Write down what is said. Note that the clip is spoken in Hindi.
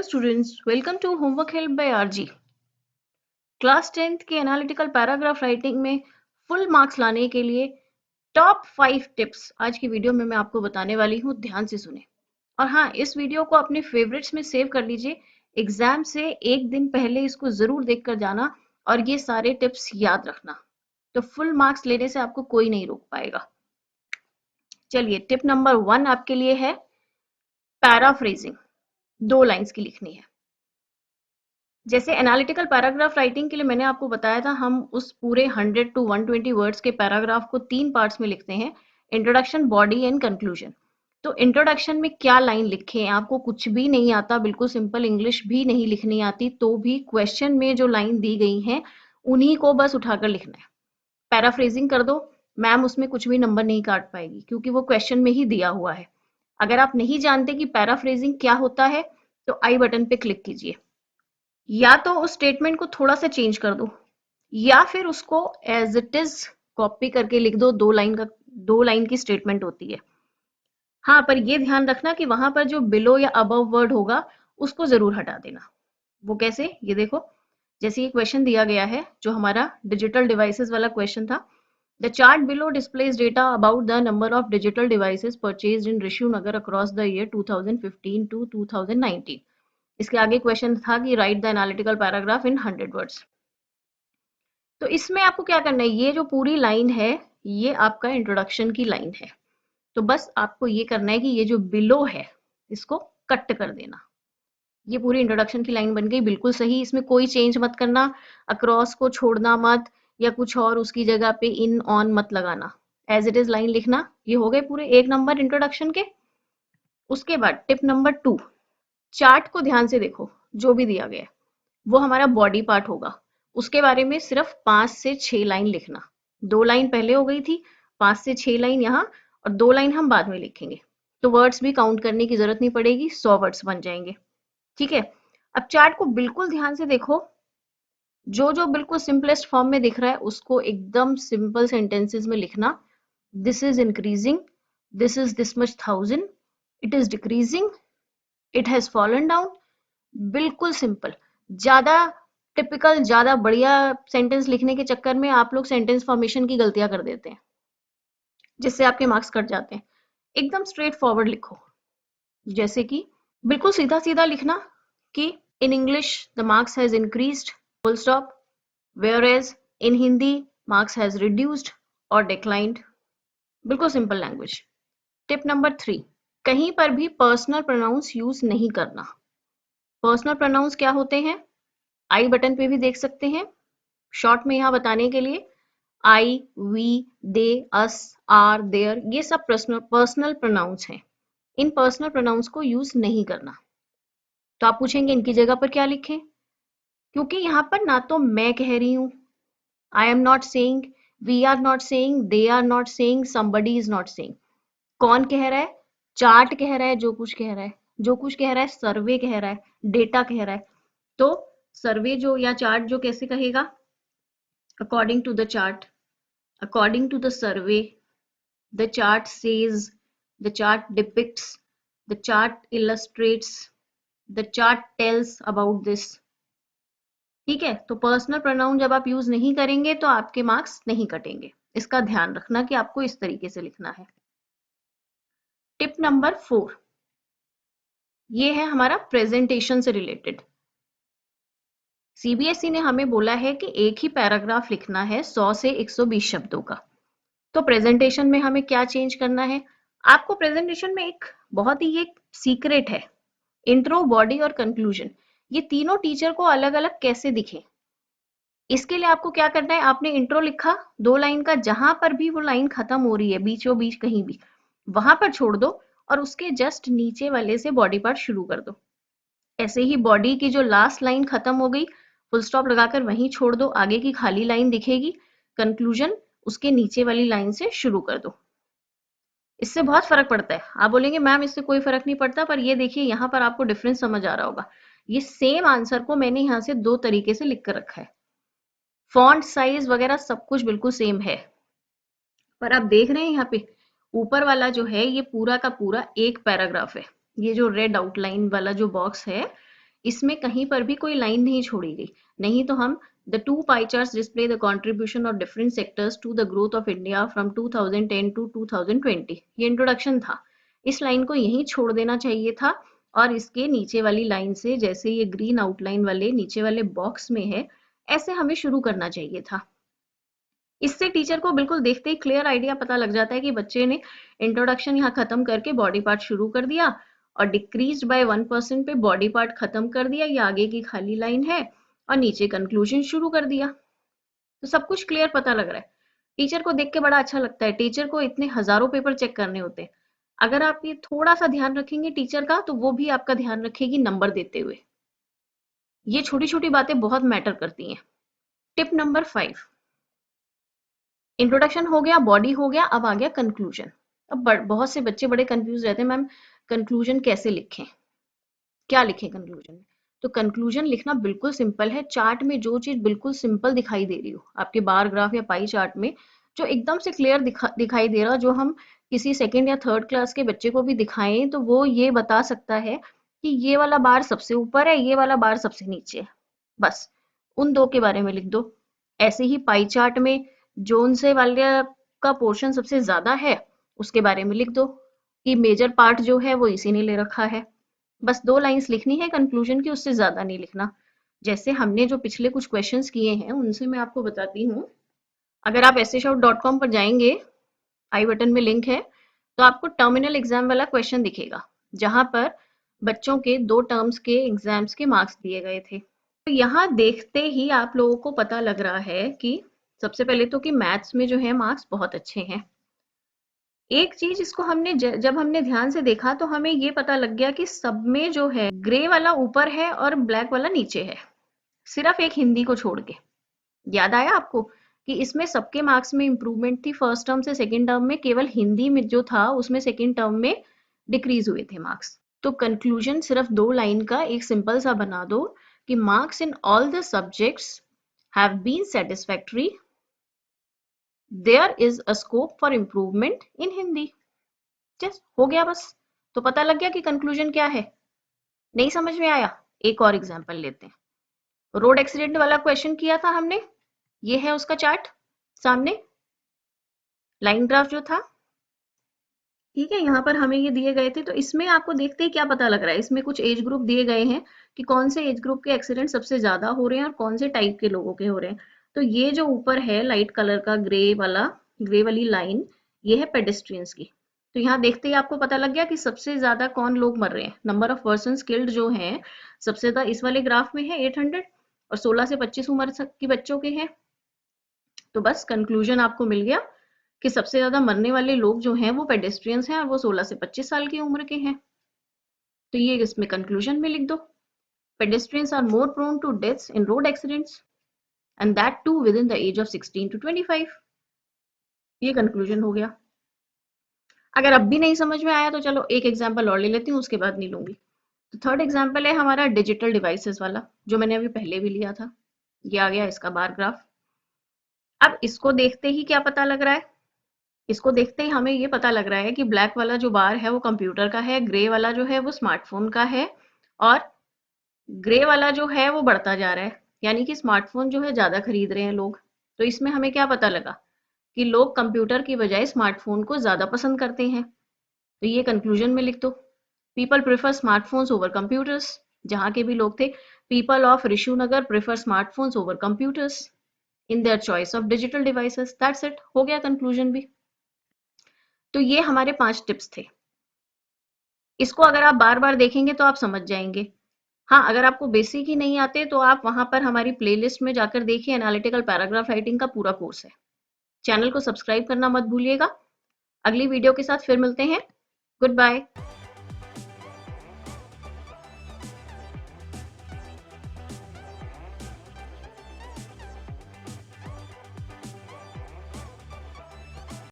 students, welcome to Homework Help by RG. Class 10th के एनालिटिकल पैराग्राफ राइटिंग में फुल मार्क्स लाने के लिए टॉप 5 टिप्स आज की वीडियो में मैं आपको बताने वाली हूँ। ध्यान से सुने और हाँ, इस वीडियो को अपने फेवरेट्स में सेव कर लीजिए। एग्जाम से एक दिन पहले इसको जरूर देख कर जाना और ये सारे टिप्स याद रखना, तो फुल मार्क्स लेने से आपको कोई नहीं रोक पाएगा। चलिए, टिप नंबर 1 आपके लिए है पैराफ्रेजिंग। 2 लाइंस की लिखनी है। जैसे एनालिटिकल पैराग्राफ राइटिंग के लिए मैंने आपको बताया था, हम उस पूरे 100 to 120 वर्ड्स के पैराग्राफ को 3 पार्ट्स में लिखते हैं, इंट्रोडक्शन, बॉडी एंड कंक्लूजन। तो इंट्रोडक्शन में क्या लाइन लिखें? आपको कुछ भी नहीं आता, बिल्कुल सिंपल इंग्लिश भी नहीं लिखनी आती, तो भी क्वेश्चन में जो लाइन दी गई है उन्हीं को बस उठाकर लिखना है। पैराफ्रेजिंग कर दो, मैम उसमें कुछ भी नंबर नहीं काट पाएगी क्योंकि वो क्वेश्चन में ही दिया हुआ है। अगर आप नहीं जानते कि पैराफ्रेजिंग क्या होता है तो आई बटन पे क्लिक कीजिए। या तो उस स्टेटमेंट को थोड़ा सा चेंज कर दो या फिर उसको एज इट इज कॉपी करके लिख दो। 2 लाइन की स्टेटमेंट होती है। हाँ, पर ये ध्यान रखना कि वहां पर जो बिलो या अबव वर्ड होगा उसको जरूर हटा देना। वो कैसे, ये देखो। जैसे ये क्वेश्चन दिया गया है जो हमारा डिजिटल डिवाइसेस वाला क्वेश्चन था, the chart below displays data about the number of digital devices purchased in Rishi Nagar across the year 2015 to 2019। इसके आगे क्वेश्चन था कि right the analytical paragraph in 100 words. तो इसमें आपको क्या करना है, ये जो पूरी लाइन है ये आपका इंट्रोडक्शन की लाइन है। तो बस आपको ये करना है कि ये जो बिलो है इसको कट कर देना। ये पूरी इंट्रोडक्शन की लाइन बन गई, बिल्कुल सही। इसमें कोई चेंज मत करना, अक्रॉस को छोड़ना मत या कुछ और उसकी जगह पे इन ऑन मत लगाना, एज इट इज लाइन लिखना। ये हो गए पूरे 1 नंबर इंट्रोडक्शन के। उसके बाद टिप नंबर 2, चार्ट को ध्यान से देखो। जो भी दिया गया है वो हमारा बॉडी पार्ट होगा, उसके बारे में सिर्फ 5 से 6 लाइन लिखना। 2 लाइन पहले हो गई थी, 5 से 6 लाइन यहाँ और 2 लाइन हम बाद में लिखेंगे, तो वर्ड्स भी काउंट करने की जरूरत नहीं पड़ेगी, 100 वर्ड्स बन जाएंगे। ठीक है, अब चार्ट को बिल्कुल ध्यान से देखो। जो जो बिल्कुल सिंपलेस्ट फॉर्म में दिख रहा है उसको एकदम सिंपल सेंटेंसेस में लिखना। This is increasing, this is this much thousand, it is decreasing, it has fallen down. बिल्कुल सिंपल। ज्यादा टिपिकल, ज्यादा बढ़िया सेंटेंस लिखने के चक्कर में आप लोग सेंटेंस फॉर्मेशन की गलतियां कर देते हैं, जिससे आपके मार्क्स कट जाते हैं। एकदम स्ट्रेट फॉरवर्ड लिखो। जैसे कि बिल्कुल सीधा सीधा लिखना कि in English the marks has increased, full stop, whereas in Hindi marks has reduced और डिक्लाइंड। बिल्कुल सिंपल लैंग्वेज। टिप नंबर 3, कहीं पर भी पर्सनल प्रोनाउंस यूज नहीं करना। पर्सनल प्रोनाउंस क्या होते हैं, आई बटन पे भी देख सकते हैं। शॉर्ट में यहाँ बताने के लिए, I, we, they, us, our, their, ये सब पर्सनल प्रोनाउंस हैं। इन पर्सनल प्रोनाउंस को यूज नहीं करना। तो आप पूछेंगे इनकी जगह पर क्या लिखें, क्योंकि यहाँ पर ना तो मैं कह रही हूँ, I am not saying, we are not saying, they are not saying, somebody is not saying. कौन कह रहा है? चार्ट कह रहा है जो कुछ कह रहा है। जो कुछ कह रहा है सर्वे कह रहा है, डेटा कह रहा है। तो सर्वे जो या चार्ट जो कैसे कहेगा? according to the chart, according to the survey, the chart says, the chart depicts, the chart illustrates, the chart tells about this। ठीक है, तो पर्सनल प्रोनाउन जब आप यूज नहीं करेंगे तो आपके मार्क्स नहीं कटेंगे। इसका ध्यान रखना कि आपको इस तरीके से लिखना है। टिप नंबर 4, ये है हमारा प्रेजेंटेशन से रिलेटेड। सीबीएसई ने हमें बोला है कि एक ही पैराग्राफ लिखना है 100 से 120 शब्दों का। तो प्रेजेंटेशन में हमें क्या चेंज करना है? आपको प्रेजेंटेशन में एक बहुत ही एक सीक्रेट है, इंट्रो, बॉडी और कंक्लूजन। ये तीनों टीचर को अलग अलग कैसे दिखे, इसके लिए आपको क्या करना है, आपने इंट्रो लिखा 2 लाइन का, जहां पर भी वो लाइन खत्म हो रही है बीचों बीच कहीं भी, वहां पर छोड़ दो और उसके जस्ट नीचे वाले से बॉडी पार्ट शुरू कर दो। ऐसे ही बॉडी की जो लास्ट लाइन खत्म हो गई, फुल स्टॉप लगाकर वहीं छोड़ दो, आगे की खाली लाइन दिखेगी। कंक्लूजन उसके नीचे वाली लाइन से शुरू कर दो। इससे बहुत फर्क पड़ता है। आप बोलेंगे मैम इससे कोई फर्क नहीं पड़ता, पर ये देखिए यहाँ पर आपको डिफरेंस समझ आ रहा होगा। ये सेम आंसर को मैंने यहाँ से 2 तरीके से लिख कर रखा है, फॉन्ट साइज वगैरह सब कुछ बिल्कुल सेम है। पर आप देख रहे हैं यहाँ पे ऊपर वाला जो है ये पूरा का पूरा एक पैराग्राफ है। ये जो रेड आउटलाइन वाला जो बॉक्स है इसमें कहीं पर भी कोई लाइन नहीं छोड़ी गई, नहीं तो हम the two pie charts display the contribution of different sectors to the growth of India from 2010 to 2020, ये इंट्रोडक्शन था। इस लाइन को यहीं छोड़ देना चाहिए था और इसके नीचे वाली लाइन से, जैसे ये ग्रीन आउटलाइन वाले नीचे वाले बॉक्स में है, ऐसे हमें शुरू करना चाहिए था। इससे टीचर को बिल्कुल देखते ही क्लियर आइडिया पता लग जाता है कि बच्चे ने इंट्रोडक्शन यहाँ खत्म करके बॉडी पार्ट शुरू कर दिया और डिक्रीज बाय 1% पे बॉडी पार्ट खत्म कर दिया, ये आगे की खाली लाइन है, और नीचे कंक्लूजन शुरू कर दिया। तो सब कुछ क्लियर पता लग रहा है। टीचर को देख के बड़ा अच्छा लगता है। टीचर को इतने हजारों पेपर चेक करने होते हैं। अगर आप ये थोड़ा सा ध्यान रखेंगे टीचर का, तो वो भी आपका ध्यान रखेगी नंबर देते हुए। ये छोटी छोटी बातें बहुत मैटर करती हैं। टिप नंबर 5, इंट्रोडक्शन हो गया, बॉडी हो गया, अब आ गया कंक्लूजन। अब बहुत से बच्चे बड़े कंफ्यूज रहते हैं, मैम कंक्लूजन कैसे लिखें, क्या लिखें कंक्लूजन में। तो कंक्लूजन लिखना बिल्कुल सिंपल है। चार्ट में जो चीज बिल्कुल सिंपल दिखाई दे रही हो, आपके बार ग्राफ या पाई चार्ट में जो एकदम से क्लियर दिखाई दे रहा, जो हम किसी सेकेंड या थर्ड क्लास के बच्चे को भी दिखाएं तो वो ये बता सकता है कि ये वाला बार सबसे ऊपर है, ये वाला बार सबसे नीचे है, बस उन दो के बारे में लिख दो। ऐसे ही पाई चार्ट में जोन से वाले का पोर्शन सबसे ज्यादा है, उसके बारे में लिख दो कि मेजर पार्ट जो है वो इसी ने ले रखा है। बस 2 लाइंस लिखनी है कंक्लूजन की, उससे ज्यादा नहीं लिखना। जैसे हमने जो पिछले कुछ क्वेश्चंस किए हैं उनसे मैं आपको बताती हूँ। अगर आप essayshop.com पर जाएंगे, आई बटन में लिंक है, तो आपको टर्मिनल एग्जाम वाला क्वेश्चन दिखेगा, जहां पर बच्चों के 2 टर्म्स के एग्जाम्स के मार्क्स दिए गए थे। तो यहाँ देखते ही आप लोगों को पता लग रहा है कि सबसे पहले तो कि मैथ्स में जो है मार्क्स बहुत अच्छे हैं। एक चीज इसको हमने जब हमने ध्यान से देखा तो हमें ये पता लग गया कि सब में जो है ग्रे वाला ऊपर है और ब्लैक वाला नीचे है, सिर्फ एक हिंदी को छोड़ के। याद आया आपको कि इसमें सबके मार्क्स में इंप्रूवमेंट थी, फर्स्ट टर्म से सेकंड टर्म में, केवल हिंदी में जो था उसमें सेकंड टर्म में डिक्रीज हुए थे मार्क्स। तो कंक्लूजन सिर्फ 2 लाइन का एक सिंपल सा बना दो कि marks in all the subjects have been satisfactory, there is a scope for improvement in Hindi. Just हो गया बस। तो पता लग गया कि कंक्लूजन क्या है। नहीं समझ में आया? एक और एग्जांपल लेते हैं। रोड एक्सीडेंट वाला क्वेश्चन किया था हमने, ये है उसका चार्ट सामने, लाइन ग्राफ जो था, ठीक है। यहाँ पर हमें ये दिए गए थे, तो इसमें आपको देखते ही क्या पता लग रहा है, इसमें कुछ एज ग्रुप दिए गए हैं कि कौन से एज ग्रुप के एक्सीडेंट सबसे ज्यादा हो रहे हैं और कौन से टाइप के लोगों के हो रहे हैं। तो ये जो ऊपर है लाइट कलर का ग्रे वाली लाइन, ये है पेडेस्ट्रियंस की। तो यहाँ देखते ही आपको पता लग गया कि सबसे ज्यादा कौन लोग मर रहे हैं। नंबर ऑफ पर्सन स्किल्ड जो हैं सबसे ज्यादा इस वाले ग्राफ में है 800, और 16 से 25 उम्र तक के बच्चों के हैं। तो बस कंक्लूजन आपको मिल गया कि सबसे ज्यादा मरने वाले लोग जो हैं वो पेडेस्ट्रियंस हैं और वो 16 से 25 साल की उम्र के हैं। तो ये इसमें कंक्लूजन में लिख दो, pedestrians are more prone to deaths in road accidents and that too within the age of 16 to 25। ये कंक्लूजन हो गया। अगर अब भी नहीं समझ में आया तो चलो एक एग्जाम्पल और ले लेती हूँ, उसके बाद नहीं लूंगी। तो थर्ड एग्जाम्पल है हमारा डिजिटल डिवाइसेस वाला, जो मैंने अभी पहले भी लिया था। ये आ गया इसका बार ग्राफ। अब इसको देखते ही क्या पता लग रहा है, इसको देखते ही हमें ये पता लग रहा है कि ब्लैक वाला जो बार है वो कंप्यूटर का है, ग्रे वाला जो है वो स्मार्टफोन का है, और ग्रे वाला जो है वो बढ़ता जा रहा है, यानी कि स्मार्टफोन जो है ज्यादा खरीद रहे हैं लोग। तो इसमें हमें क्या पता लगा कि लोग कंप्यूटर की बजाय स्मार्टफोन को ज्यादा पसंद करते हैं। तो ये कंक्लूजन में लिख दो, people prefer smartphones over computers. जहां के भी लोग थे, people of Rishunagar prefer smartphones over computers in their choice of digital devices. That's it, हो गया कंक्लूजन भी। तो ये हमारे 5 टिप्स थे। इसको अगर आप बार बार देखेंगे तो आप समझ जाएंगे। हाँ, अगर आपको बेसिक ही नहीं आते तो आप वहां पर हमारी प्लेलिस्ट में जाकर देखिए, एनालिटिकल पैराग्राफ राइटिंग का पूरा कोर्स है। चैनल को सब्सक्राइब करना मत भूलिएगा। अगली वीडियो के साथ फिर मिलते हैं। Good bye.